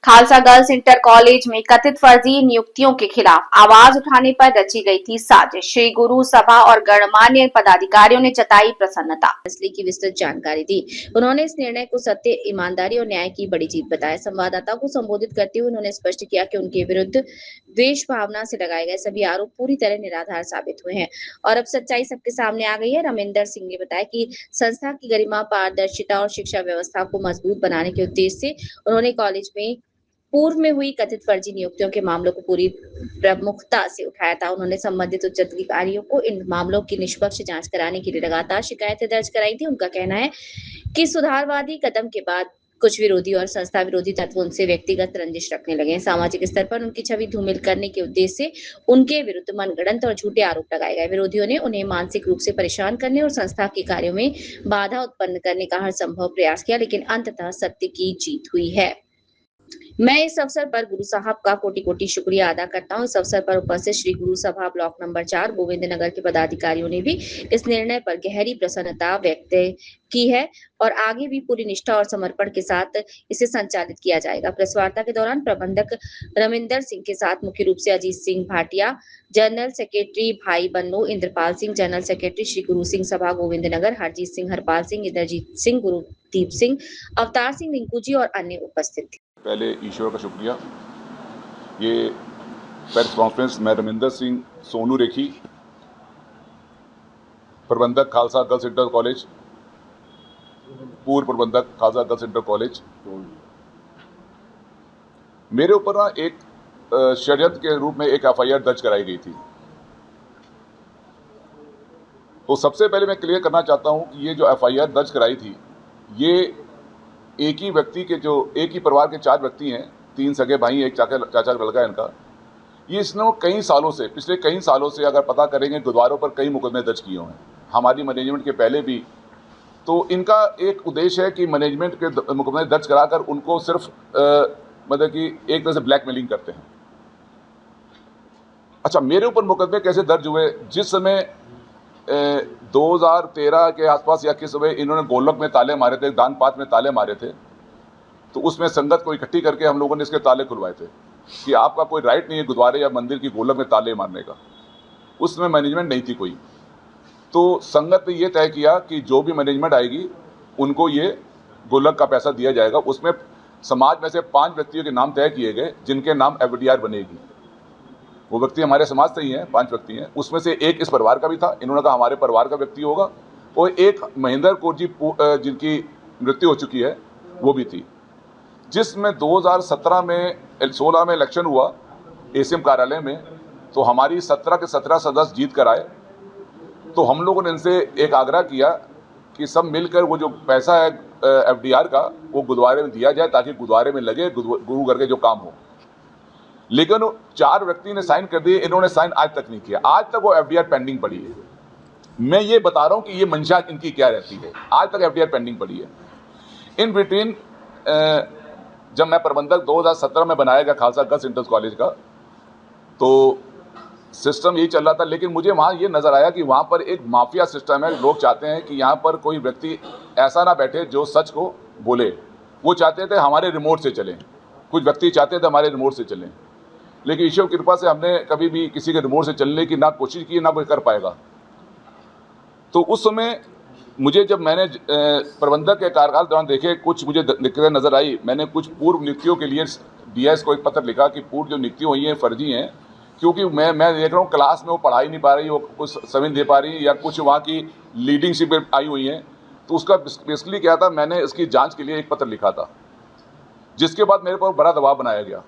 Khalsa girls inter college में कथित फर्जी नियुक्तियों के खिलाफ आवाज उठाने पर रची गई थी साजिश। श्री गुरु सभा और गणमान्य पदाधिकारियों ने जताई प्रसन्नता। फैसले की विस्तृत जानकारी दी। उन्होंने इस निर्णय को सत्य, ईमानदारी और न्याय की बड़ी जीत बताया। संवाददाताओं को संबोधित करते हुए उन्होंने स्पष्ट किया कि उनके विरुद्ध द्वेष भावना से लगाए गए सभी आरोप पूरी तरह निराधार साबित हुए हैं और अब सच्चाई सबके सामने आ गई है। रविंदर सिंह ने बताया कि संस्था की गरिमा, पारदर्शिता और शिक्षा व्यवस्था को मजबूत बनाने के उद्देश्य से उन्होंने कॉलेज में पूर्व में हुई कथित फर्जी नियुक्तियों के मामलों को पूरी प्रमुखता से उठाया था। उन्होंने संबंधित उच्च अधिकारियों को इन मामलों की निष्पक्ष जांच कराने के लिए लगातार शिकायतें दर्ज कराई थी। उनका कहना है कि सुधारवादी कदम के बाद कुछ विरोधी और संस्था विरोधी तत्व उनसे व्यक्तिगत रंजिश रखने लगे हैं। सामाजिक स्तर पर उनकी छवि धूमिल करने के उद्देश्य से उनके विरुद्ध मनगढ़ंत और झूठे आरोप लगाए गए। विरोधियों ने उन्हें मानसिक रूप से परेशान करने और संस्था के कार्यों में बाधा उत्पन्न करने का हर संभव प्रयास किया, लेकिन अंततः सत्य की जीत हुई है। मैं इस अवसर पर गुरु साहब का कोटि कोटि शुक्रिया अदा करता हूं। इस अवसर पर उपस्थित श्री गुरु सभा ब्लॉक नंबर 4 गोविंद नगर के पदाधिकारियों ने भी इस निर्णय पर गहरी प्रसन्नता व्यक्त की है और आगे भी पूरी निष्ठा और समर्पण के साथ इसे संचालित किया जाएगा। प्रेस वार्ता के दौरान प्रबंधक रविंदर सिंह के साथ मुख्य रूप से अजीत सिंह भाटिया, जनरल सेक्रेटरी भाई बन्नू, इंद्रपाल सिंह, जनरल सेक्रेटरी श्री गुरु सिंह सभा गोविंद नगर, हरजीत सिंह, हरपाल सिंह, इंद्रजीत सिंह, गुरुदीप सिंह, अवतार सिंह, रिंकू जी और अन्य उपस्थित थे। पहले ईश्वर का शुक्रिया। ये प्रेस कॉन्फ्रेंस मैं रविंदर सिंह सोनू रेखी, प्रबंधक खालसा गर्ल्स इंटर कॉलेज, पूर्व प्रबंधक खालसा गर्ल्स इंटर कॉलेज, मेरे ऊपर ना एक षड्यंत्र के रूप में एक एफआईआर दर्ज कराई गई थी। तो सबसे पहले मैं क्लियर करना चाहता हूं कि ये जो एफआईआर दर्ज कराई थी, ये एक ही व्यक्ति के जो एक ही परिवार के 4 व्यक्ति हैं, 3 सगे भाई, एक चाचा का लड़का है इनका। ये इसने कई सालों से, पिछले कई सालों से अगर पता करेंगे गुरुद्वारों पर कई मुकदमे दर्ज किए हुए हैं, हमारी मैनेजमेंट के पहले भी। तो इनका एक उद्देश्य है कि मैनेजमेंट के मुकदमे दर्ज कराकर उनको सिर्फ मतलब कि एक तरह से ब्लैकमेलिंग करते हैं। अच्छा, मेरे ऊपर मुकदमे कैसे दर्ज हुए? जिस समय 2013 के आसपास या किस समय इन्होंने गोलक में ताले मारे थे, दान पात में ताले मारे थे, तो उसमें संगत को इकट्ठी करके हम लोगों ने इसके ताले खुलवाए थे कि आपका कोई राइट नहीं है गुरुद्वारे या मंदिर की गोलक में ताले मारने का। उसमें मैनेजमेंट नहीं थी कोई, तो संगत ने ये तय किया कि जो भी मैनेजमेंट आएगी उनको ये गोलक का पैसा दिया जाएगा। उसमें समाज में से 5 व्यक्तियों के नाम तय किए गए जिनके नाम एफडीआर बनेगी। वो व्यक्ति हमारे समाज से ही हैं, 5 व्यक्ति हैं। उसमें से एक इस परिवार का भी था, इन्होंने कहा हमारे परिवार का व्यक्ति होगा, और एक महेंद्र कौर जी जिनकी मृत्यु हो चुकी है वो भी थी। जिसमें 2017 में 16 में इलेक्शन हुआ एसीएम कार्यालय में, तो हमारी 17 के 17 सदस्य जीत कर आए। तो हम लोगों ने इनसे एक आग्रह किया कि सब मिलकर वो जो पैसा है एफडीआर का वो गुरुद्वारे में दिया जाए ताकि गुरुद्वारे में लगे, गुरु घर के जो काम हो। लेकिन 4 व्यक्ति ने साइन कर दिए, इन्होंने साइन आज तक नहीं किया। आज तक वो एफडीआर पेंडिंग पड़ी है। मैं ये बता रहा हूं कि ये मंशा इनकी क्या रहती है। आज तक एफडीआर पेंडिंग पड़ी है। इन बिटवीन जब मैं प्रबंधक 2017 में बनाया गया खालसा गर्ल्स इंटर कॉलेज का, तो सिस्टम यही चल रहा था। लेकिन मुझे वहाँ ये नज़र आया कि वहाँ पर एक माफिया सिस्टम है। लोग चाहते हैं कि यहाँ पर कोई व्यक्ति ऐसा ना बैठे जो सच को बोले। वो चाहते थे हमारे रिमोट से चलें, कुछ व्यक्ति चाहते थे हमारे रिमोट से चलें, लेकिन ईश्वर की कृपा से हमने कभी भी किसी के रिमोट से चलने की ना कोशिश की, ना कोई कर पाएगा। तो उस समय मुझे जब मैंने प्रबंधक के कार्यकाल दौरान देखे, कुछ मुझे दिक्कतें नज़र आई। मैंने कुछ पूर्व नियुक्तियों के लिए डीएस को एक पत्र लिखा कि पूर्व जो नियुक्तियाँ हुई हैं फर्जी हैं, क्योंकि मैं देख रहा हूँ क्लास में वो पढ़ाई नहीं पा रही, वो कुछ समय दे पा रही, या कुछ वहाँ की लीडिंगशिप आई हुई हैं। तो उसका बेसिकली क्या था, मैंने इसकी जाँच के लिए एक पत्र लिखा था, जिसके बाद मेरे पर बड़ा दबाव बनाया गया।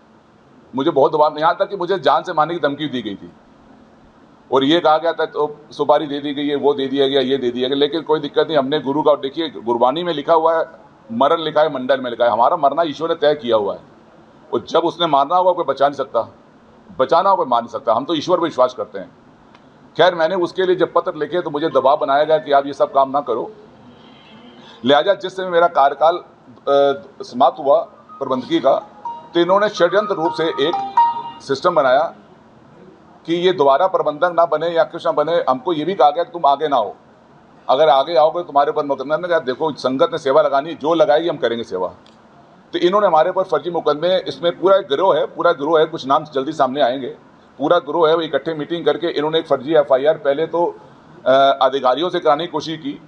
मुझे बहुत दबाव, यहाँ तक कि मुझे जान से मारने की धमकी दी गई थी और ये कहा गया था तो सुपारी दे दी गई है, वो दे दिया गया, ये दे दिया गया। लेकिन कोई दिक्कत नहीं, हमने गुरु का, देखिए गुरबानी में लिखा हुआ है, मरण लिखा है, मंडल में लिखा है। हमारा मरना ईश्वर ने तय किया हुआ है, और जब उसने मारना होगा कोई बचा नहीं सकता, बचाना होगा कोई मार नहीं सकता। हम तो ईश्वर पर विश्वास करते हैं। खैर, मैंने उसके लिए जब पत्र लिखे तो मुझे दबाव बनाया गया कि आप ये सब काम ना करो। लिहाजा जिस समय मेरा कार्यकाल समाप्त हुआ प्रबंधकी का, तो इन्होंने षड्यंत्र रूप से एक सिस्टम बनाया कि ये दोबारा प्रबंधक ना बने या कुछ ना बने। हमको ये भी कहा गया कि तुम आगे ना हो, अगर आगे आओगे तुम्हारे ऊपर मुकदमा। देखो, संगत ने सेवा लगानी, जो लगाएगी हम करेंगे सेवा। तो इन्होंने हमारे ऊपर फर्जी मुकदमे, इसमें पूरा एक गिरोह है, कुछ नाम जल्दी सामने आएंगे, पूरा गिरोह है, वो इकट्ठे मीटिंग करके इन्होंने एक फर्जी FIR पहले तो अधिकारियों से कराने की कोशिश की।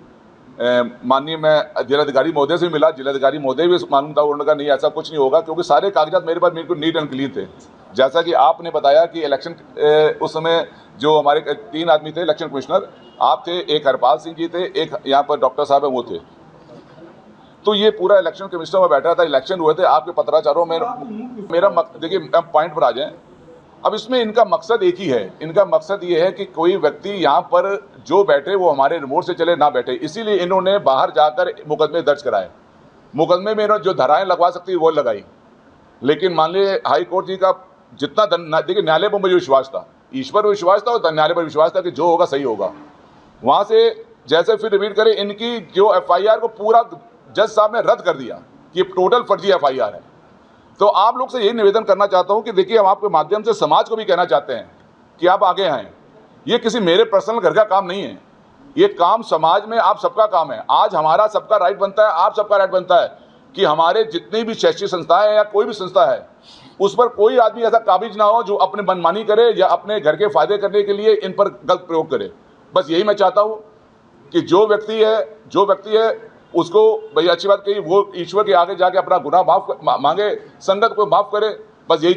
माननीय मैं जिलाधिकारी महोदय से मिला, जिलाधिकारी महोदय भी मालूम था, उन्होंने कहा नहीं ऐसा कुछ नहीं होगा, क्योंकि सारे कागजात मेरे पास बिल्कुल नीट एंड क्लीन थे। जैसा कि आपने बताया कि इलेक्शन उस समय जो हमारे 3 आदमी थे, इलेक्शन कमिश्नर आप थे, एक हरपाल सिंह जी थे, एक यहाँ पर डॉक्टर साहब है वो थे, तो ये पूरा इलेक्शन कमिश्नर में बैठा था, इलेक्शन हुए थे, आपके पत्राचारों में मेरा देखिए पॉइंट पर आ जाए। अब इसमें इनका मकसद एक ही है, इनका मकसद ये है कि कोई व्यक्ति यहाँ पर जो बैठे वो हमारे रिमोट से चले ना बैठे, इसीलिए इन्होंने बाहर जाकर मुकदमे दर्ज कराए। मुकदमे में इन्होंने जो धाराएं लगवा सकती वो लगाई, लेकिन मान लीजिए हाई कोर्ट जी का जितना, देखिए न्यायालय पर मुझे विश्वास था, ईश्वर पर विश्वास था और न्यायालय पर विश्वास था कि जो होगा सही होगा। वहाँ से जैसे फिर रिपीट करें, इनकी जो FIR को पूरा जज साहब ने रद्द कर दिया कि टोटल फर्जी FIR है। तो आप लोग से यही निवेदन करना चाहता हूं कि देखिए, हम आपके माध्यम से समाज को भी कहना चाहते हैं कि आप आगे आएं। ये किसी मेरे पर्सनल घर का काम नहीं है, ये काम समाज में आप सबका काम है। आज हमारा सबका राइट बनता है, आप सबका राइट बनता है कि हमारे जितनी भी शैक्षिक संस्थाएं हैं या कोई भी संस्था है, उस पर कोई आदमी ऐसा काबिज ना हो जो अपने मनमानी करे या अपने घर के फायदे करने के लिए इन पर गलत प्रयोग करे। बस यही मैं चाहता हूँ कि जो व्यक्ति है उसको भाई अच्छी बात कही, वो ईश्वर के आगे जाके अपना गुनाह मांगे, संगत को माफ करे, बस यही